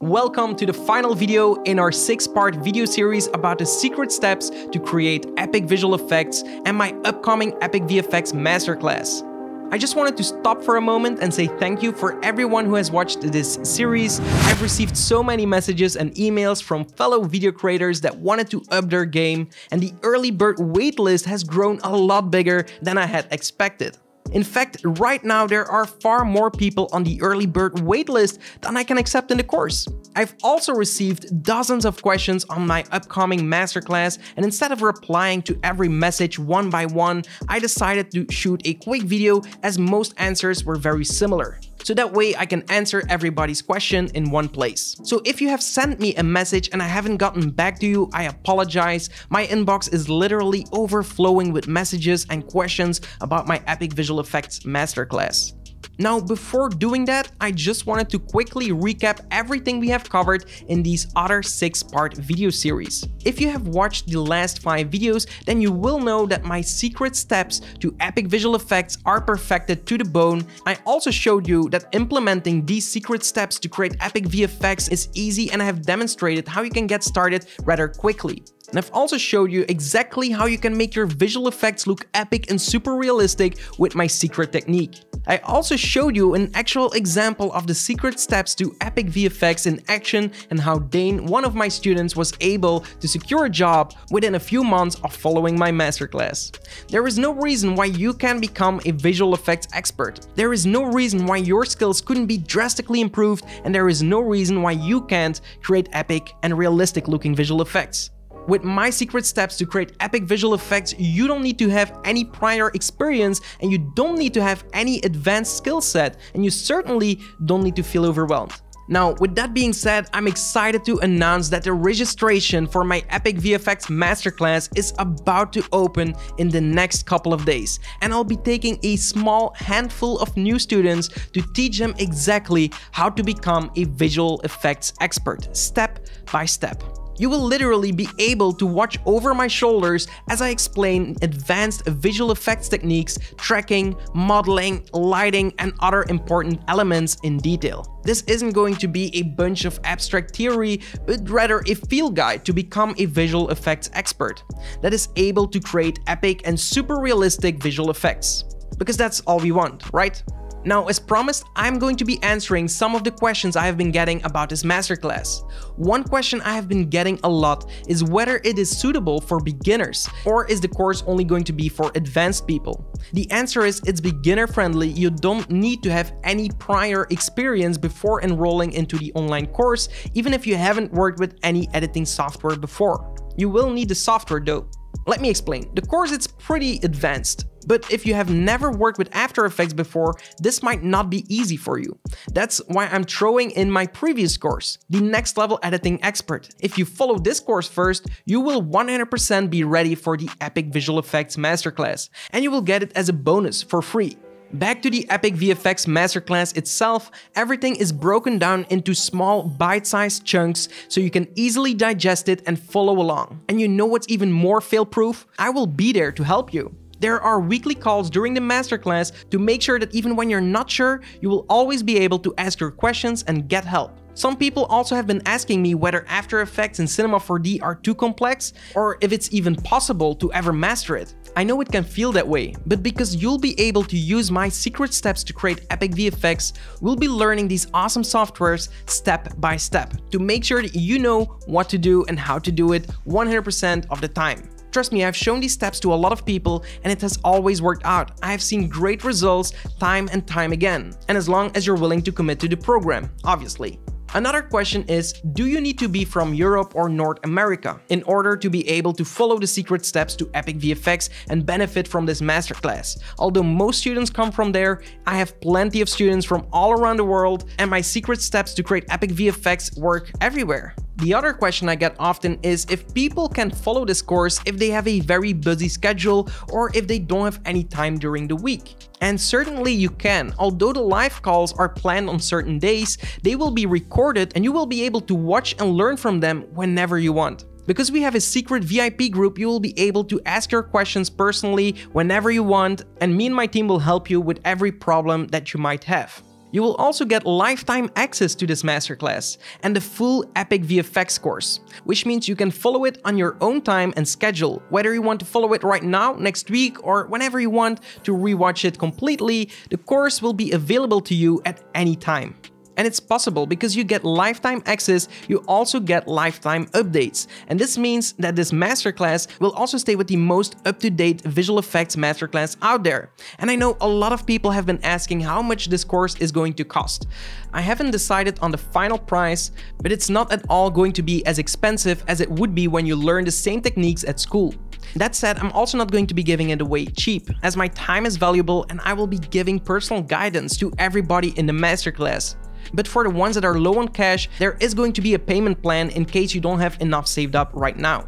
Welcome to the final video in our 6-part video series about the secret steps to create epic visual effects and my upcoming Epic VFX Masterclass. I just wanted to stop for a moment and say thank you for everyone who has watched this series. I've received so many messages and emails from fellow video creators that wanted to up their game, and the early bird waitlist has grown a lot bigger than I had expected. In fact, right now there are far more people on the early bird waitlist than I can accept in the course. I've also received dozens of questions on my upcoming masterclass, and instead of replying to every message one by one, I decided to shoot a quick video as most answers were very similar. So that way I can answer everybody's question in one place. So if you have sent me a message and I haven't gotten back to you, I apologize. My inbox is literally overflowing with messages and questions about my Epic Visual Effects Masterclass. Now, before doing that, I just wanted to quickly recap everything we have covered in these other 6-part video series. If you have watched the last 5 videos, then you will know that my secret steps to epic visual effects are perfected to the bone. I also showed you that implementing these secret steps to create epic VFX is easy, and I have demonstrated how you can get started rather quickly. And I've also showed you exactly how you can make your visual effects look epic and super realistic with my secret technique. I also showed you an actual example of the secret steps to epic VFX in action and how Dane, one of my students, was able to secure a job within a few months of following my masterclass. There is no reason why you can't become a visual effects expert. There is no reason why your skills couldn't be drastically improved, and there is no reason why you can't create epic and realistic looking visual effects. With my secret steps to create epic visual effects, you don't need to have any prior experience, and you don't need to have any advanced skill set, and you certainly don't need to feel overwhelmed. Now, with that being said, I'm excited to announce that the registration for my Epic VFX Masterclass is about to open in the next couple of days, and I'll be taking a small handful of new students to teach them exactly how to become a visual effects expert, step by step. You will literally be able to watch over my shoulders as I explain advanced visual effects techniques, tracking, modeling, lighting, and other important elements in detail. This isn't going to be a bunch of abstract theory, but rather a field guide to become a visual effects expert that is able to create epic and super realistic visual effects. Because that's all we want, right? Now, as promised, I'm going to be answering some of the questions I have been getting about this masterclass. One question I have been getting a lot is whether it is suitable for beginners, or is the course only going to be for advanced people? The answer is it's beginner friendly. You don't need to have any prior experience before enrolling into the online course, even if you haven't worked with any editing software before. You will need the software though. Let me explain. The course is pretty advanced, but if you have never worked with After Effects before, this might not be easy for you. That's why I'm throwing in my previous course, the Next Level Editing Expert. If you follow this course first, you will 100% be ready for the Epic Visual Effects Masterclass, and you will get it as a bonus for free. Back to the Epic VFX Masterclass itself, everything is broken down into small bite-sized chunks so you can easily digest it and follow along. And you know what's even more fail-proof? I will be there to help you. There are weekly calls during the masterclass to make sure that even when you're not sure, you will always be able to ask your questions and get help. Some people also have been asking me whether After Effects and Cinema 4D are too complex, or if it's even possible to ever master it. I know it can feel that way, but because you'll be able to use my secret steps to create epic VFX, we'll be learning these awesome softwares step by step to make sure that you know what to do and how to do it 100% of the time. Trust me, I've shown these steps to a lot of people and it has always worked out. I have seen great results time and time again, and as long as you're willing to commit to the program, obviously. Another question is, do you need to be from Europe or North America in order to be able to follow the secret steps to Epic VFX and benefit from this masterclass? Although most students come from there, I have plenty of students from all around the world, and my secret steps to create Epic VFX work everywhere. The other question I get often is if people can follow this course if they have a very busy schedule or if they don't have any time during the week. And certainly you can. Although the live calls are planned on certain days, they will be recorded and you will be able to watch and learn from them whenever you want. Because we have a secret VIP group, you will be able to ask your questions personally whenever you want, and me and my team will help you with every problem that you might have. You will also get lifetime access to this masterclass and the full Epic VFX course, which means you can follow it on your own time and schedule. Whether you want to follow it right now, next week, or whenever you want to rewatch it completely, the course will be available to you at any time. And it's possible because you get lifetime access, you also get lifetime updates. And this means that this masterclass will also stay with the most up-to-date visual effects masterclass out there. And I know a lot of people have been asking how much this course is going to cost. I haven't decided on the final price, but it's not at all going to be as expensive as it would be when you learn the same techniques at school. That said, I'm also not going to be giving it away cheap, as my time is valuable and I will be giving personal guidance to everybody in the masterclass. But for the ones that are low on cash, there is going to be a payment plan in case you don't have enough saved up right now.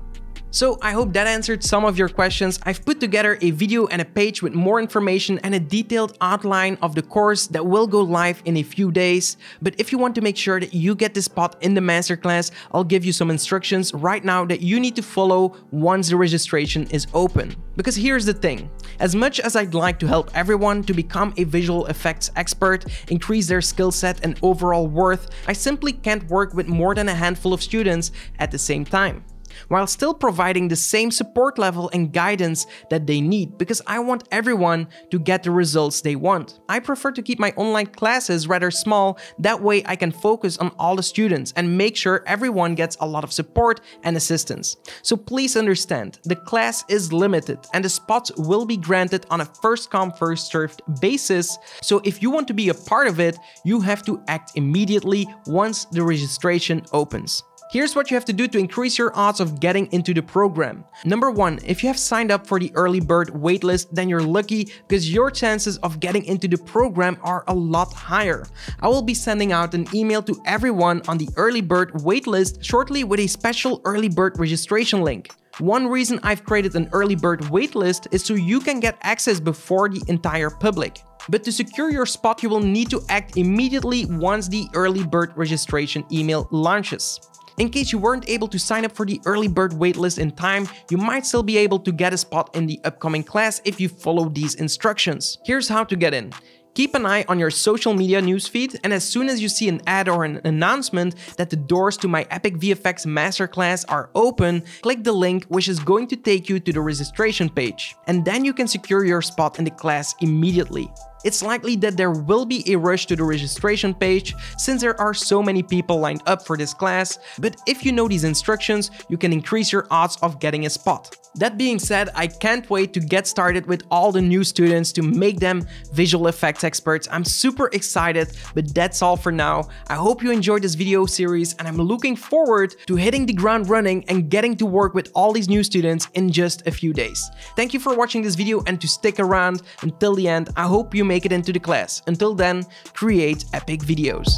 So I hope that answered some of your questions. I've put together a video and a page with more information and a detailed outline of the course that will go live in a few days. But if you want to make sure that you get the spot in the masterclass, I'll give you some instructions right now that you need to follow once the registration is open. Because here's the thing, as much as I'd like to help everyone to become a visual effects expert, increase their skill set and overall worth, I simply can't work with more than a handful of students at the same time, while still providing the same support level and guidance that they need, because I want everyone to get the results they want. I prefer to keep my online classes rather small, that way I can focus on all the students and make sure everyone gets a lot of support and assistance. So please understand, the class is limited and the spots will be granted on a first come first served basis, so if you want to be a part of it, you have to act immediately once the registration opens. Here's what you have to do to increase your odds of getting into the program. Number 1, if you have signed up for the early bird waitlist, then you're lucky because your chances of getting into the program are a lot higher. I will be sending out an email to everyone on the early bird waitlist shortly with a special early bird registration link. One reason I've created an early bird waitlist is so you can get access before the entire public. But to secure your spot, you will need to act immediately once the early bird registration email launches. In case you weren't able to sign up for the early bird waitlist in time, you might still be able to get a spot in the upcoming class if you follow these instructions. Here's how to get in. Keep an eye on your social media newsfeed, and as soon as you see an ad or an announcement that the doors to my Epic VFX Masterclass are open, click the link which is going to take you to the registration page. And then you can secure your spot in the class immediately. It's likely that there will be a rush to the registration page since there are so many people lined up for this class, but if you know these instructions, you can increase your odds of getting a spot. That being said, I can't wait to get started with all the new students to make them visual effects experts. I'm super excited, but that's all for now. I hope you enjoyed this video series and I'm looking forward to hitting the ground running and getting to work with all these new students in just a few days. Thank you for watching this video and to stick around until the end. I hope you make it into the class. Until then, create epic videos.